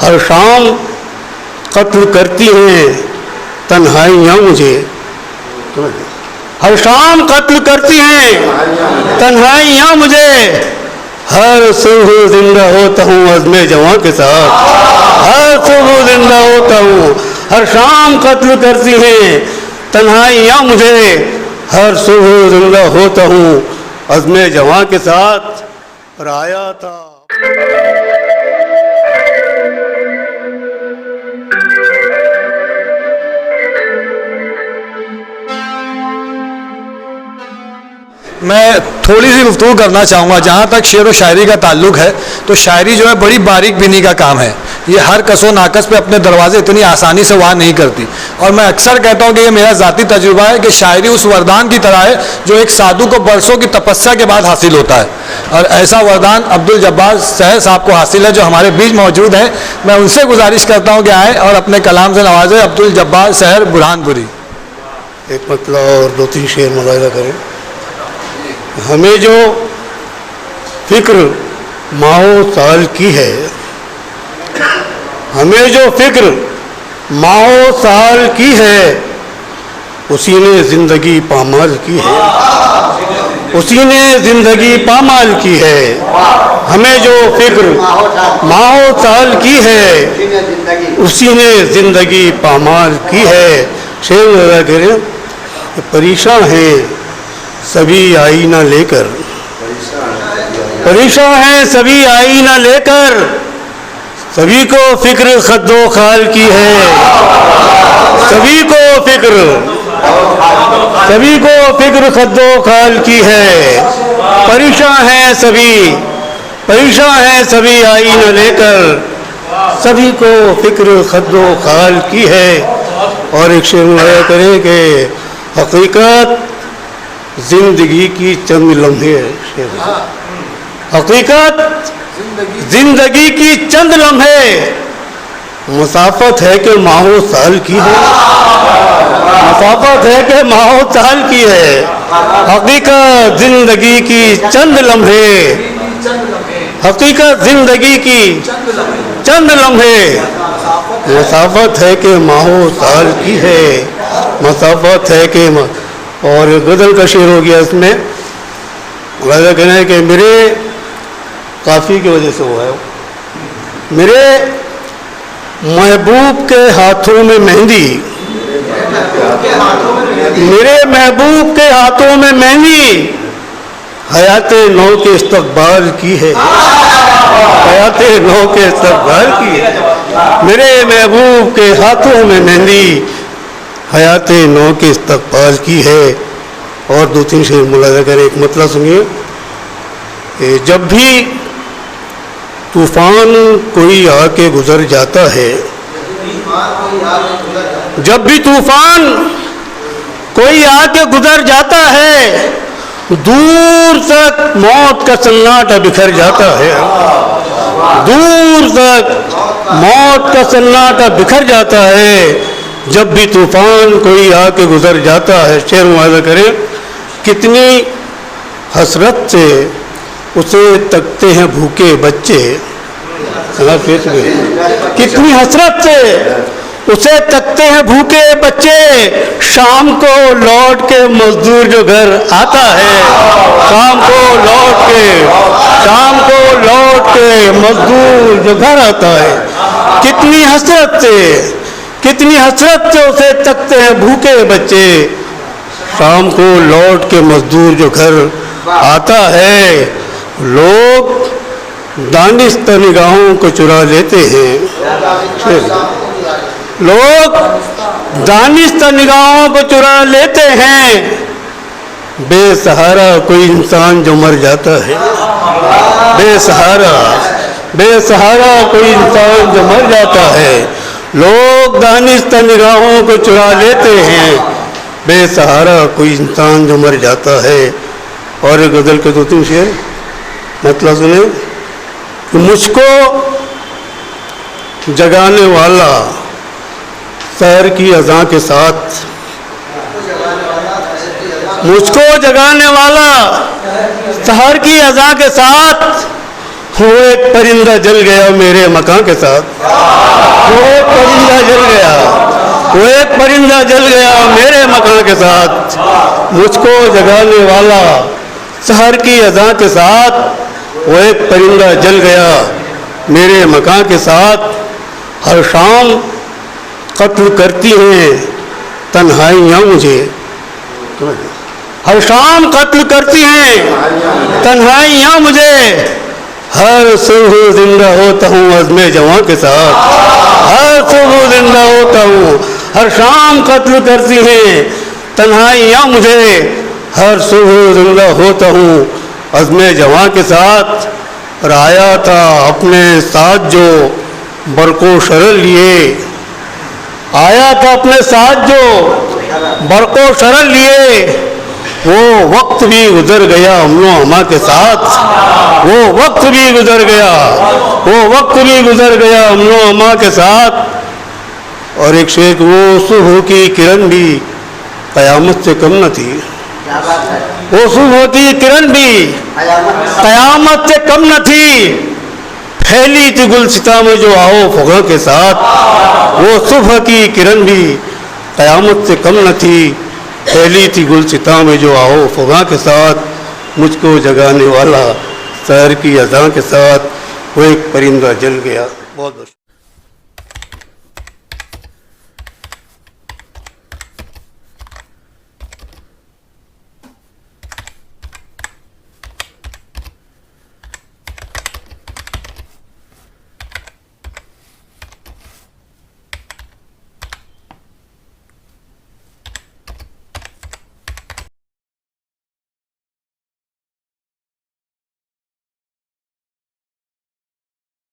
हर शाम कत्ल करती हैं तन्हाइयाँ मुझे, हर शाम कत्ल करती हैं तन्हाइयाँ मुझे, हर सुबह जिंदा होता हूँ अज़्मे जवां के साथ, हर सुबह जिंदा होता हूँ, हर शाम कत्ल करती हैं तन्हाइयाँ मुझे, हर सुबह जिंदा होता हूँ अज़्मे जवां के साथ। और आया था मैं थोड़ी सी गुफ्तगू करना चाहूँगा। जहाँ तक शेर व शायरी का ताल्लुक़ है तो शायरी जो है बड़ी बारीक बिनी का काम है। ये हर कसो नाकस पे अपने दरवाजे इतनी आसानी से वार नहीं करती। और मैं अक्सर कहता हूँ कि ये मेरा ज़ाती तजुर्बा है कि शायरी उस वरदान की तरह है जो एक साधु को बरसों की तपस्या के बाद हासिल होता है। और ऐसा वरदान अब्दुल जब्बार सहर साहब को हासिल है जो हमारे बीच मौजूद हैं। मैं उनसे गुजारिश करता हूँ कि आए और अपने कलाम से नवाजे। अब्दुल जब्बार सहर बुरहानपुरी। एक मतलब और दो तीन शेर मुलाहिजा करें। हमें जो फिक्र माओ साल की है, हमें जो फिक्र माओ साल की है, उसी ने जिंदगी पामाल की है, उसी ने जिंदगी पामाल की है। हमें जो फिक्र माओ साल की है, उसी ने जिंदगी पामाल की है। शेर लगा करें, परेशान है सभी आईना लेकर, परेशान है सभी आईना लेकर, सभी को फिक्र खद्दो खाल की है, सभी को फिक्र, सभी को फिक्र खद्दो खाल की है। परेशान है सभी, परेशान है सभी आईना लेकर, सभी को फिक्र खद्दो खाल की है। और एक शेर मुलाया करें कि हकीकत जिंदगी की चंद लम्हे, हकीकत जिंदगी की चंद लम्हे, मुसाफत है कि माहो साल की है, मुसाफत है कि माहो साल की है। हकीकत जिंदगी की चंद लम्हे, हकीकत जिंदगी की चंद लम्हे, मुसाफत है कि माहो साल की है, मुसाफत है कि। और गज़ल का शेर हो गया इसमें, वादा कहना है कि मेरे काफ़ी की वजह से हुआ है, मेरे महबूब के हाथों में मेहंदी, मेरे महबूब के हाथों में मेहंदी, हयाते नौ के इस्तकबाल की है, हयाते नौ के इस्तकबाल की है। मेरे महबूब के हाथों में मेहंदी, हयाते नौ के इस्तकबाल की है। और दो तीन शेर मुलाजा करें। एक मतलब सुनिए कि जब भी तूफान कोई आके गुजर जाता है, जब भी तूफान कोई आके गुजर जाता है, दूर तक मौत का सन्नाटा बिखर जाता है, दूर तक मौत का सन्नाटा बिखर जाता है। जब भी तूफान कोई आके गुजर जाता है, शेर मुआज़ा करें, कितनी हसरत से उसे तकते हैं भूखे बच्चे, कितनी हसरत से उसे तकते हैं भूखे बच्चे, शाम को लौट के मजदूर जो घर आता है, शाम को लौट के, शाम को लौट के मजदूर जो घर आता है, कितनी हसरत से, कितनी हसरत से उसे तकते हैं भूखे बच्चे, शाम को लौट के मजदूर जो घर आता है। लोग दानिस्त निगाहों को चुरा लेते हैं, लोग दानिस्त निगाहों को चुरा लेते हैं, बेसहारा कोई इंसान जो मर जाता है, बेसहारा, बेसहारा कोई इंसान जो मर जाता है। लोग दानिस्त निगाहों को चुरा लेते हैं, बेसहारा कोई इंसान जो मर जाता है। और एक गज़ल के दो तीन शेर मतलब सुने कि मुझको जगाने वाला शहर की अज़ां के साथ, मुझको जगाने वाला शहर की अज़ां के साथ, वो एक परिंदा जल गया मेरे मकान के साथ, वो एक परिंदा जल गया, वो एक परिंदा जल गया मेरे मकान के साथ, मुझको जगाने वाला शहर की अज़ां के साथ, वो एक परिंदा जल गया मेरे मकान के साथ। हर शाम कत्ल करती हैं तन्हाइयाँ मुझे, हर शाम कत्ल करती हैं तन्हाइयाँ मुझे, हर सुबह जिंदा होता हूँ अज़्मे जवां के साथ, हर सुबह जिंदा होता हूँ, हर शाम कत्ल करती हैं तन्हाइयाँ मुझे, हर सुबह जिंदा होता हूँ अज़्मे जवां के साथ। और आया था अपने साथ जो बरको शरल लिए, आया था अपने साथ जो बरको शरल लिए, वो वक्त भी गुजर गया अमनो अमा के साथ, वो वक्त भी गुजर गया, वो वक्त भी गुजर गया अमनो अमा के साथ। और एक शेख, वो सुबह की किरण भी कयामत से कम न थी, वो सुबह की किरण भी कयामत से कम न थी, फैली थी गुलसिता में जो आओ फुगा के साथ, वो सुबह की किरण भी कयामत से कम न थी, फैली थी गुलसिता में जो आओ फुगा के साथ, मुझको जगाने वाला शहर की अज़ां के साथ, वो एक परिंदा जल गया। बहुत बहुत